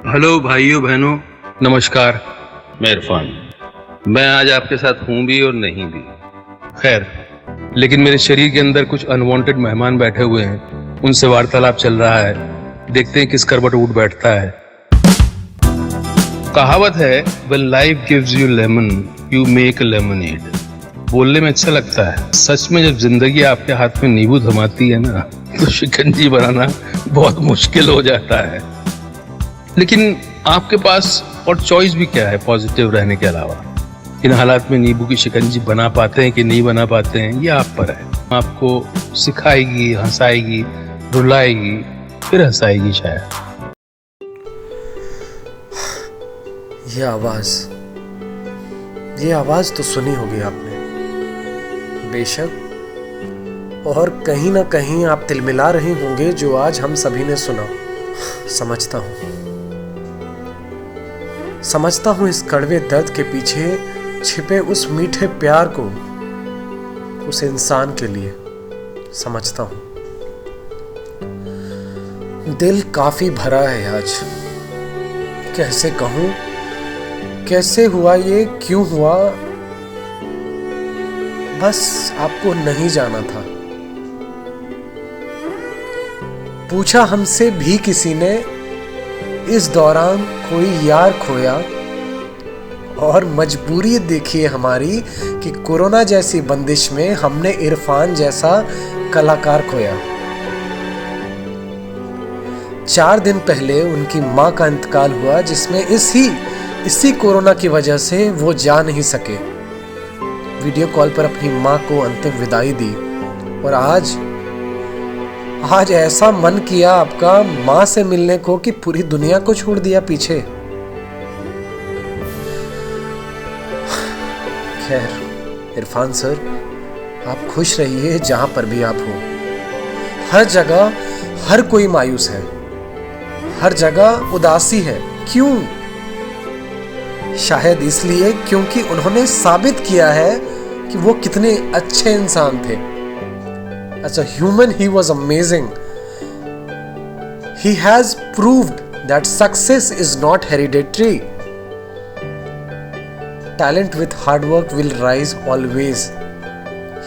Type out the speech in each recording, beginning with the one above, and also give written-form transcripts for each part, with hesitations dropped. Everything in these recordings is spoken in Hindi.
हेलो भाइयों बहनों, नमस्कार। मैं इरफान। मैं आज आपके साथ हूं भी और नहीं भी। खैर, लेकिन मेरे शरीर के अंदर कुछ अनवांटेड मेहमान बैठे हुए हैं, उनसे वार्तालाप चल रहा है। देखते हैं किस करवट उठ बैठता है। कहावत है, when life gives you lemon you make lemonade. बोलने में अच्छा लगता है, सच में जब जिंदगी आपके हाथ में नींबू थमाती है ना, तो शिकंजी बनाना बहुत मुश्किल हो जाता है। लेकिन आपके पास और चॉइस भी क्या है पॉजिटिव रहने के अलावा? इन हालात में नींबू की शिकंजी बना पाते हैं कि नहीं बना पाते हैं, ये आप पर है। आपको सिखाएगी, हंसाएगी, रुलाएगी, फिर हंसाएगी शायद। ये आवाज तो सुनी होगी आपने बेशक, और कहीं ना कहीं आप तिलमिला रहे होंगे जो आज हम सभी ने सुना। समझता हूं इस कड़वे दर्द के पीछे छिपे उस मीठे प्यार को, उस इंसान के लिए समझता हूं। दिल काफी भरा है आज। कैसे कहूं, कैसे हुआ ये, क्यों हुआ, बस आपको नहीं जाना था। पूछा हमसे भी किसी ने, इस दौरान कोई यार खोया, और मजबूरी देखिए हमारी कि कोरोना जैसी बंदिश में हमने इरफान जैसा कलाकार खोया। 4 दिन पहले उनकी मां का इंतकाल हुआ, जिसमें इसी कोरोना की वजह से वो जा नहीं सके। वीडियो कॉल पर अपनी मां को अंतिम विदाई दी, और आज ऐसा मन किया आपका मां से मिलने को कि पूरी दुनिया को छोड़ दिया पीछे। खैर इरफान सर, आप खुश रहिए जहां पर भी आप हो। हर जगह हर कोई मायूस है, हर जगह उदासी है। क्यों? शायद इसलिए क्योंकि उन्होंने साबित किया है कि वो कितने अच्छे इंसान थे। As a human, he was amazing. He has proved that success is not hereditary. Talent with hard work will rise always.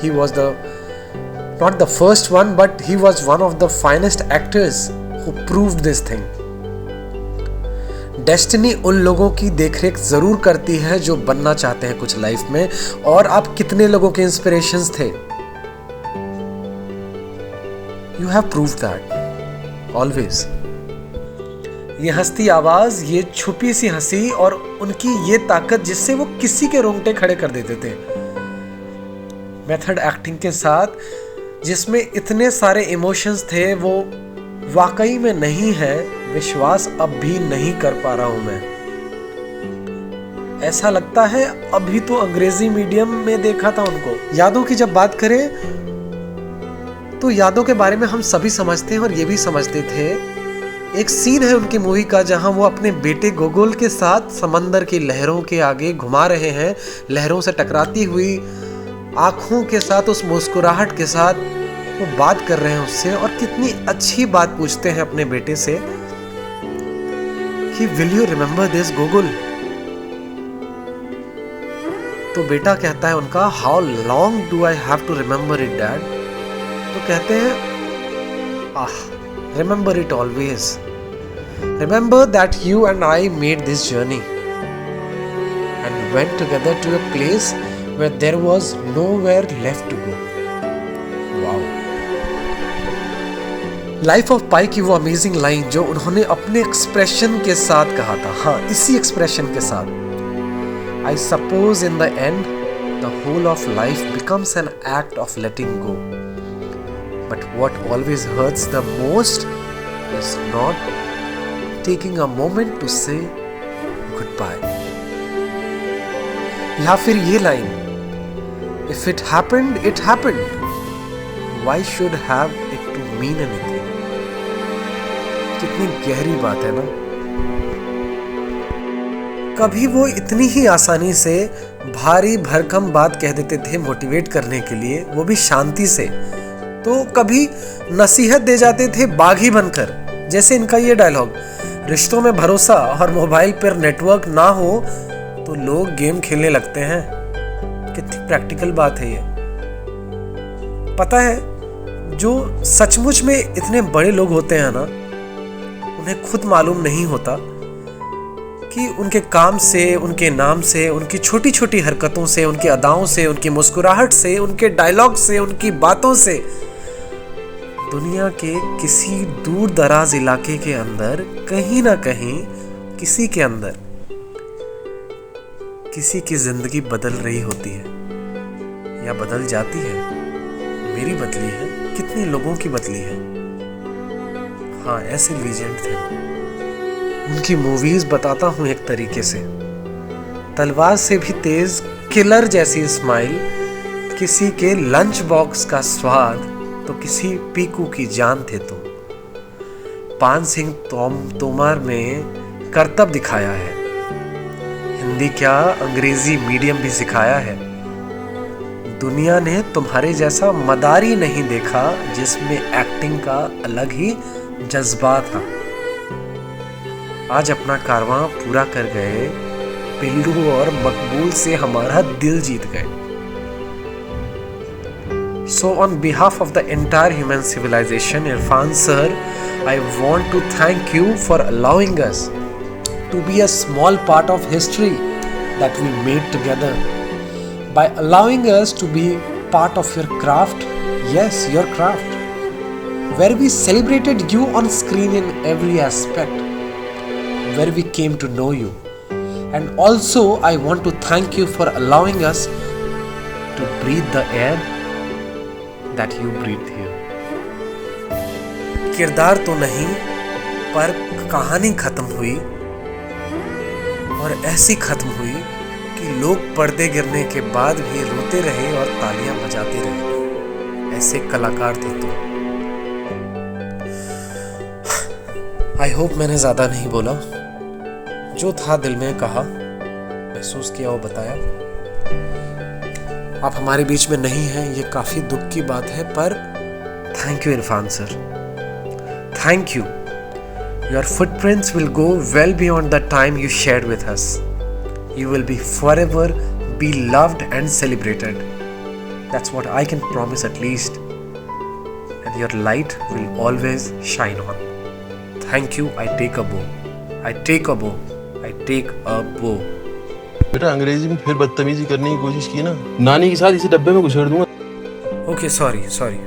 He was not the first one, but he was one of the finest actors who proved this thing. Destiny उन लोगों की देखरेख जरूर करती है जो बनना चाहते हैं कुछ लाइफ में, और आप कितने लोगों के इंस्पिरेशंस थे। You have proved that always. ये हंसती आवाज, ये छुपी सी हंसी, और उनकी ये ताकत जिससे वो किसी के रोंगटे खड़े कर देते थे। मेथड एक्टिंग के साथ जिसमें इतने सारे इमोशंस थे, वो वाकई में नहीं है। विश्वास अब भी नहीं कर पा रहा हूं मैं। ऐसा लगता है अभी तो अंग्रेजी मीडियम में देखा था उनको। यादों की जब बात करें तो यादों के बारे में हम सभी समझते हैं, और ये भी समझते थे। एक सीन है उनकी मूवी का जहां वो अपने बेटे गोगोल के साथ समंदर की लहरों के आगे घुमा रहे हैं, लहरों से टकराती हुई आंखों के साथ, उस मुस्कुराहट के साथ वो बात कर रहे हैं उससे, और कितनी अच्छी बात पूछते हैं अपने बेटे से कि विल यू रिमेंबर दिस गोगुल। तो बेटा कहता है उनका, how long do I have to remember it dad. तो कहते हैं, remember it always. Remember that you and I made this journey and went together to a place where there was nowhere left to go. Wow. Life of Pi की वो अमेजिंग लाइन जो उन्होंने अपने एक्सप्रेशन के साथ कहा था। हाँ, इसी एक्सप्रेशन के साथ। I suppose in the end, the whole of life becomes an act of letting go. But what always hurts the most is not taking a moment to say goodbye. या फिर ये line, if it happened, it happened. Why should have it to mean anything? कितनी गहरी बात है ना। कभी वो इतनी ही आसानी से भारी भरकम बात कह देते थे मोटिवेट करने के लिए, वो भी शांति से। तो कभी नसीहत दे जाते थे बागी बनकर, जैसे इनका ये डायलॉग, रिश्तों में भरोसा और मोबाइल पर नेटवर्क ना हो तो लोग गेम खेलने लगते हैं। कितनी प्रैक्टिकल बात है ये। पता है, जो सचमुच में इतने बड़े लोग होते हैं ना, उन्हें खुद मालूम नहीं होता कि उनके काम से, उनके नाम से, उनकी छोटी छोटी हरकतों से, उनकी अदाओं से, उनकी मुस्कुराहट से, उनके डायलॉग से, उनकी बातों से दुनिया के किसी दूर दराज इलाके के अंदर कहीं ना कहीं किसी के अंदर किसी की जिंदगी बदल रही होती है या बदल जाती है। मेरी बदली है, कितने लोगों की बदली है। हाँ, ऐसे लीजेंड थे। उनकी मूवीज बताता हूँ एक तरीके से। तलवार से भी तेज, किलर जैसी स्माइल, किसी के लंच बॉक्स का स्वाद तो किसी पीकू की जान थे तुम। पान सिंह तोमर में करतब दिखाया है। हिंदी क्या, अंग्रेजी मीडियम भी सिखाया है। दुनिया ने तुम्हारे जैसा मदारी नहीं देखा जिसमें एक्टिंग का अलग ही जज्बा था। आज अपना कारवां पूरा कर गए, पिल्लू और मकबूल से हमारा दिल जीत गए। So on behalf of the entire human civilization, Irfan sir, I want to thank you for allowing us to be a small part of history that we made together. By allowing us to be part of your craft, yes, your craft, where we celebrated you on screen in every aspect, where we came to know you. And also I want to thank you for allowing us to breathe the air that you breathe here. किरदार तो नहीं, पर कहानी खत्म हुई, और ऐसी खत्म हुई कि लोग पर्दे गिरने के बाद भी रोते रहे और तालियां बजाते रहे। ऐसे कलाकार थे तुम। आई होप मैंने ज्यादा नहीं बोला। जो था दिल में कहा, महसूस किया वो बताया। आप हमारे बीच में नहीं हैं, ये काफी दुख की बात है, पर thank you Irfan sir, thank you. Your footprints will go well beyond the time you shared with us. You will be forever be loved and celebrated. That's what I can promise at least. And your light will always shine on. Thank you. I take a bow. I take a bow. I take a bow. बेटा अंग्रेजी में फिर बदतमीजी करने की कोशिश की ना, नानी के साथ इसे डब्बे में घुसेड़ दूंगा। Okay, sorry.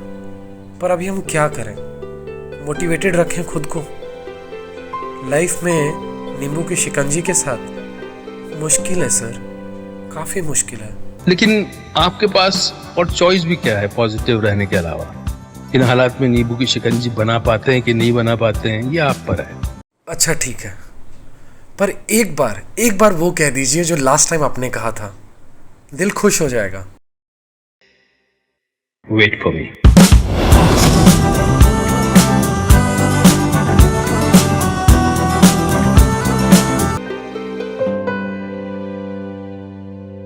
पर अभी हम क्या करें? मोटिवेटेड रखें खुद को। लाइफ में नींबू की शिकंजी के साथ मुश्किल है सर, काफी मुश्किल है। लेकिन आपके पास और चॉइस भी क्या है पॉजिटिव रहने के अलावा? इन हालात में नींबू की शिकंजी बना पाते हैं कि नहीं बना पाते हैं, ये आप पर है। अच्छा ठीक है, पर एक बार वो कह दीजिए जो लास्ट टाइम आपने कहा था, दिल खुश हो जाएगा। Wait for me.